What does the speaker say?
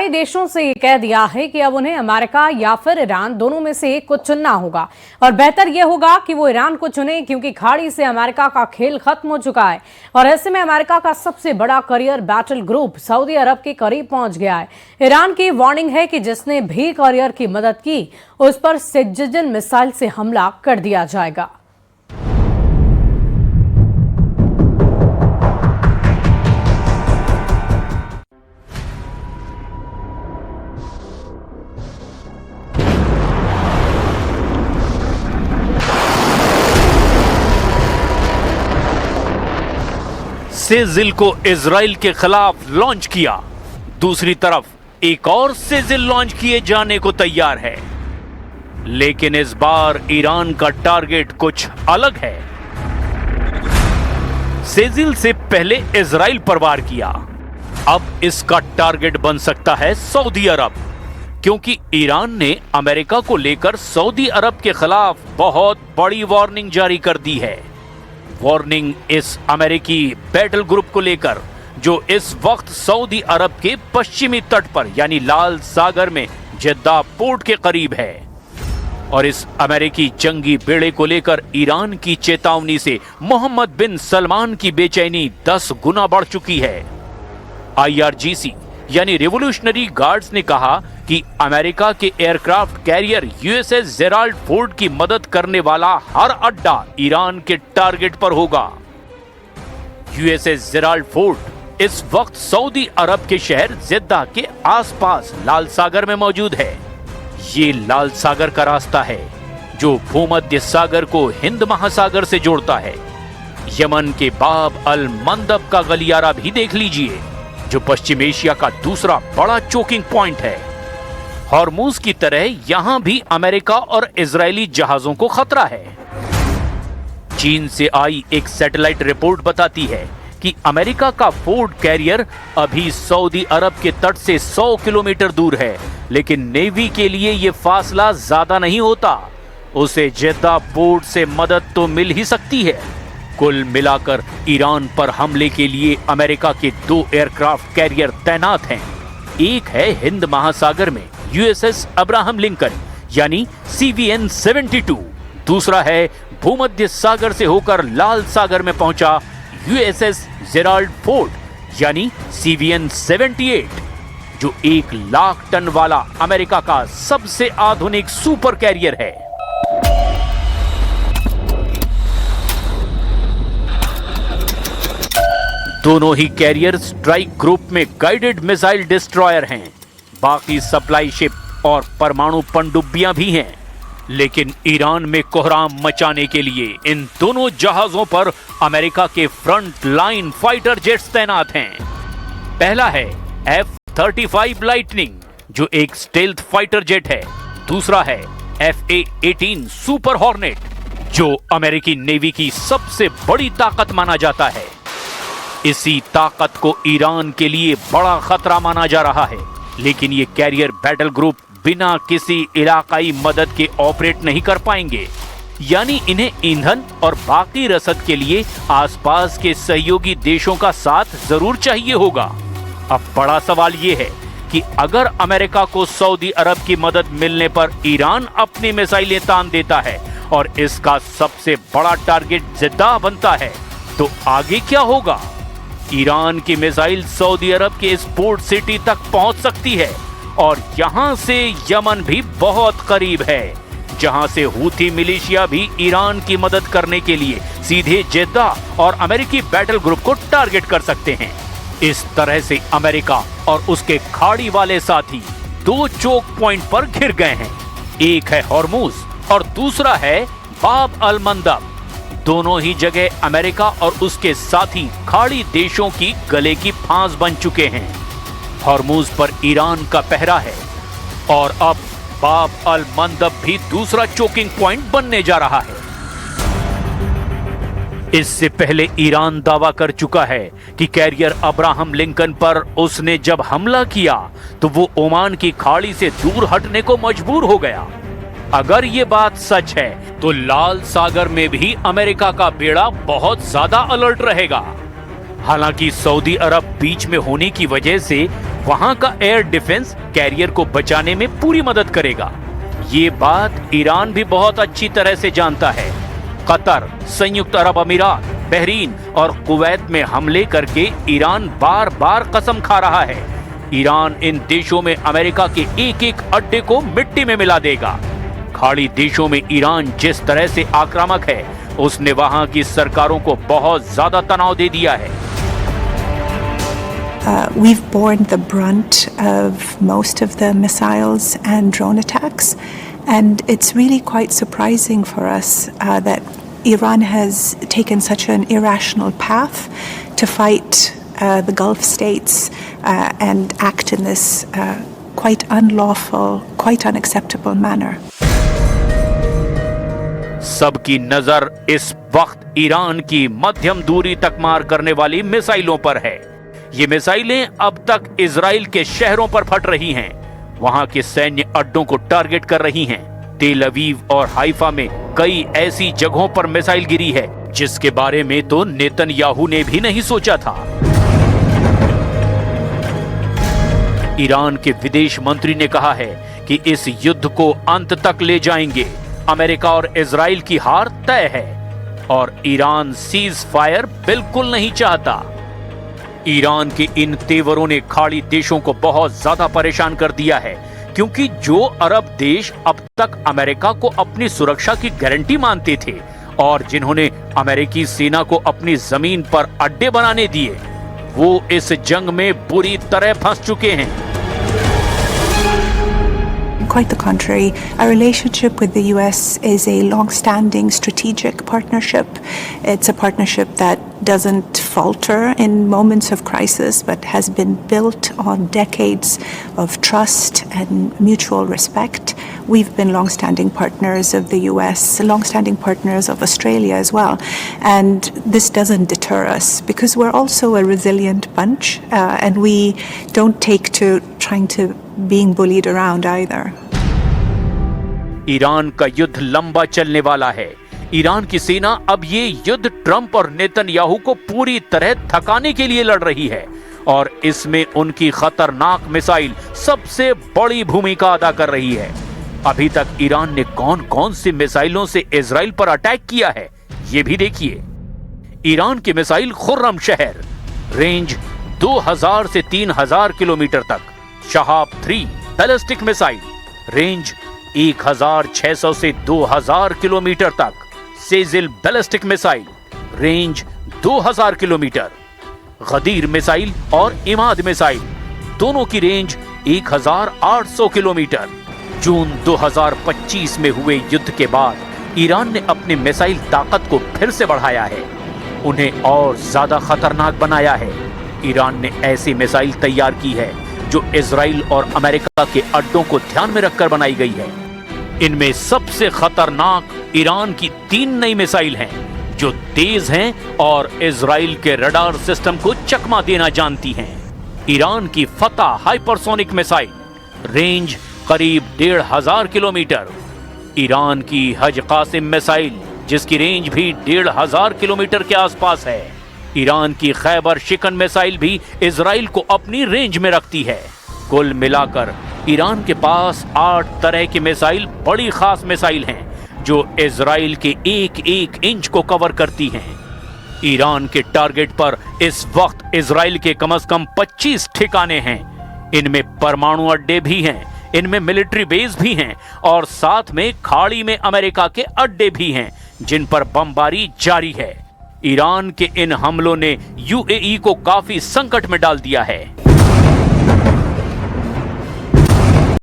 कई देशों से ये कह दिया है कि अब उन्हें अमेरिका या फिर ईरान दोनों में से एक को चुनना होगा और बेहतर यह होगा कि वो ईरान को चुने, क्योंकि खाड़ी से अमेरिका का खेल खत्म हो चुका है और ऐसे में अमेरिका का सबसे बड़ा करियर बैटल ग्रुप सऊदी अरब के करीब पहुंच गया है। ईरान की वार्निंग है कि जिसने भी करियर की मदद की उस पर सिज्जिन मिसाइल से हमला कर दिया जाएगा। सेजिल को इजराइल के खिलाफ लॉन्च किया, दूसरी तरफ एक और सेजिल लॉन्च किए जाने को तैयार है। लेकिन इस बार ईरान का टारगेट कुछ अलग है। सेजिल से पहले इजराइल पर वार किया, अब इसका टारगेट बन सकता है सऊदी अरब, क्योंकि ईरान ने अमेरिका को लेकर सऊदी अरब के खिलाफ बहुत बड़ी वार्निंग जारी कर दी है। वार्निंग इस अमेरिकी बैटल ग्रुप को लेकर जो इस वक्त सऊदी अरब के पश्चिमी तट पर यानी लाल सागर में जद्दा पोर्ट के करीब है। और इस अमेरिकी जंगी बेड़े को लेकर ईरान की चेतावनी से मोहम्मद बिन सलमान की बेचैनी 10 गुना बढ़ चुकी है। IRGC यानी रिवोल्यूशनरी गार्ड्स ने कहा कि अमेरिका के aircraft carrier USS Gerald Ford की मदद करने वाला हर अड्डा ईरान के टारगेट पर होगा। USS जेराल्ड फोर्ड इस वक्त सऊदी अरब के शहर जिद्दा के आसपास लाल सागर में मौजूद है। ये लाल सागर का रास्ता है जो भूमध्य सागर को हिंद महासागर से जोड़ता है। यमन के बाब अल मंदब का गलियारा भी देख लीजिए, जो पश्चिम एशिया का दूसरा बड़ा चोकिंग पॉइंट है। हॉर्मूज की तरह यहां भी अमेरिका और इजरायली जहाजों को खतरा है। चीन से आई एक सैटेलाइट रिपोर्ट बताती है कि अमेरिका का फोर्ड कैरियर अभी सऊदी अरब के तट से 100 किलोमीटर दूर है, लेकिन नेवी के लिए यह फासला ज्यादा नहीं होता। उसे जेद्दा पोर्ट से मदद तो मिल ही सकती है। कुल मिलाकर ईरान पर हमले के लिए अमेरिका के 2 एयरक्राफ्ट कैरियर तैनात हैं। एक है हिंद महासागर में USS अब्राहम लिंकन यानी CVN-72, दूसरा है भूमध्य सागर से होकर लाल सागर में पहुंचा USS जेराल्ड फोर्ड यानी CVN-78, जो 1 लाख टन वाला अमेरिका का सबसे आधुनिक सुपर कैरियर है। दोनों ही कैरियर स्ट्राइक ग्रुप में गाइडेड मिसाइल डिस्ट्रॉयर हैं। बाकी सप्लाई शिप और परमाणु पनडुब्बियां भी हैं। लेकिन ईरान में कोहराम मचाने के लिए इन दोनों जहाजों पर अमेरिका के फ्रंट लाइन फाइटर जेट्स तैनात हैं। पहला है F-35 लाइटनिंग, जो एक स्टेल्थ फाइटर जेट है। दूसरा है FA-18 सुपर हॉर्नेट, जो अमेरिकी नेवी की सबसे बड़ी ताकत माना जाता है। इसी ताकत को ईरान के लिए बड़ा खतरा माना जा रहा है, लेकिन ये कैरियर बैटल ग्रुप बिना किसी इलाकाई मदद के ऑपरेट नहीं कर पाएंगे, यानी इन्हें ईंधन और बाकी रसद के लिए आसपास के सहयोगी देशों का साथ जरूर चाहिए होगा। अब बड़ा सवाल ये है कि अगर अमेरिका को सऊदी अरब की मदद मिलने पर ईरान अपनी मिसाइलें तान देता है और इसका सबसे बड़ा टारगेट जिद्दा बनता है, तो आगे क्या होगा? ईरान की मिसाइल सऊदी अरब के इस पोर्ट सिटी तक पहुंच सकती है और यहां से यमन भी बहुत करीब है, जहां से हूथी मिलिशिया भी ईरान की मदद करने के लिए सीधे जेद्दा और अमेरिकी बैटल ग्रुप को टारगेट कर सकते हैं। इस तरह से अमेरिका और उसके खाड़ी वाले साथी 2 चोक पॉइंट पर घिर गए हैं। एक है हॉर्मूज और दूसरा है बाब अल मंदब। दोनों ही जगह अमेरिका और उसके साथी खाड़ी देशों की गले की फांस बन चुके हैं। हॉर्मूज पर ईरान का पहरा है और अब बाब अल मंदब भी दूसरा चोकिंग पॉइंट बनने जा रहा है। इससे पहले ईरान दावा कर चुका है कि कैरियर अब्राहम लिंकन पर उसने जब हमला किया तो वो ओमान की खाड़ी से दूर हटने को मजबूर हो गया। अगर ये बात सच है तो लाल सागर में भी अमेरिका का बेड़ा बहुत ज्यादा अलर्ट रहेगा। हालांकि सऊदी अरब बीच में होने की वजह से वहां का एयर डिफेंस कैरियर को बचाने में पूरी मदद करेगा। ये बात ईरान भी बहुत अच्छी तरह से जानता है। कतर, संयुक्त अरब अमीरात, बहरीन और कुवैत में हमले करके ईरान बार बार कसम खा रहा है, ईरान इन देशों में अमेरिका के एक एक अड्डे को मिट्टी में मिला देगा। खाड़ी देशों में ईरान जिस तरह से आक्रामक है, उसने वहां की सरकारों को बहुत ज्यादा तनाव दे दिया है। We've borne the brunt of most of the missiles and drone attacks, and it's really quite surprising for us that Iran has taken such an irrational path to fight the Gulf states and act in this quite unlawful, quite unacceptable manner. सबकी नजर इस वक्त Iran की मध्यम दूरी तक मार करने वाली मिसाइलों पर है। ये मिसाइलें अब तक इजराइल के शहरों पर फट रही हैं, वहां के सैन्य अड्डों को टारगेट कर रही हैं। तेल अवीव और हाइफा में कई ऐसी जगहों पर मिसाइल गिरी है जिसके बारे में तो नेतन्याहू ने भी नहीं सोचा था। ईरान के विदेश मंत्री ने कहा है कि इस युद्ध को अंत तक ले जाएंगे। अमेरिका और इजराइल की हार तय है और ईरान सीज फायर बिल्कुल नहीं चाहता। ईरान के इन तेवरों ने खाड़ी देशों को बहुत ज्यादा परेशान कर दिया है, क्योंकि जो अरब देश अब तक अमेरिका को अपनी सुरक्षा की गारंटी मानते थे और जिन्होंने अमेरिकी सेना को अपनी जमीन पर अड्डे बनाने दिए, वो इस जंग में बुरी तरह फंस चुके हैं। Quite the contrary. Our relationship with the US is a long-standing strategic partnership. It's a partnership that doesn't falter in moments of crisis, but has been built on decades of trust and mutual respect. We've been long-standing partners of the US, long-standing partners of Australia as well. And this doesn't deter us because we're also a resilient bunch and we don't take to trying to being bullied around either. Iran का युद्ध लंबा चलने वाला है। Iran की सेना अब ये युद्ध ट्रंप और नेतन्याहू को पूरी तरह थकाने के लिए लड़ रही है और इसमें उनकी खतरनाक मिसाइल सबसे बड़ी भूमिका अदा कर रही है। अभी तक ईरान ने कौन कौन सी मिसाइलों से इजराइल पर अटैक किया है, ये भी देखिए। ईरान की मिसाइल खुर्रम शहर, रेंज 2000 से 3000 किलोमीटर तक। शहाब 3 बैलिस्टिक मिसाइल, रेंज 1600 से 2000 किलोमीटर तक। Sejjil ballistic missile, range 2000 kilometre. Ghadir missile और इमाद मिसाइल, दोनों की रेंज 1800 किलोमीटर। जून 2025 में हुए युद्ध के बाद ईरान ने अपनी मिसाइल ताकत को फिर से बढ़ाया है, उन्हें और ज्यादा खतरनाक बनाया है। ईरान ने ऐसी मिसाइल तैयार की है जो इजराइल और अमेरिका के अड्डों को ध्यान में रखकर बनाई गई है। इनमें सबसे खतरनाक ईरान की 3 नई मिसाइल हैं जो तेज हैं और इजराइल के रडार सिस्टम को चकमा देना जानती हैं। ईरान की फतह हाइपरसोनिक मिसाइल, रेंज करीब 1500 किलोमीटर। ईरान की हज कासिम मिसाइल, जिसकी रेंज भी 1500 किलोमीटर के आसपास है। ईरान की खैबर शिकन मिसाइल भी इजराइल को अपनी रेंज में रखती है। कुल मिलाकर ईरान के पास 8 तरह की मिसाइल बड़ी खास मिसाइल हैं जो इजराइल के एक एक इंच को कवर करती हैं। ईरान के टारगेट पर इस वक्त इजराइल के कम से कम 25 ठिकाने हैं। इनमें परमाणु अड्डे भी हैं, इनमें मिलिट्री बेस भी हैं और साथ में खाड़ी में अमेरिका के अड्डे भी हैं जिन पर बमबारी जारी है। ईरान के इन हमलों ने यूएई को काफी संकट में डाल दिया है।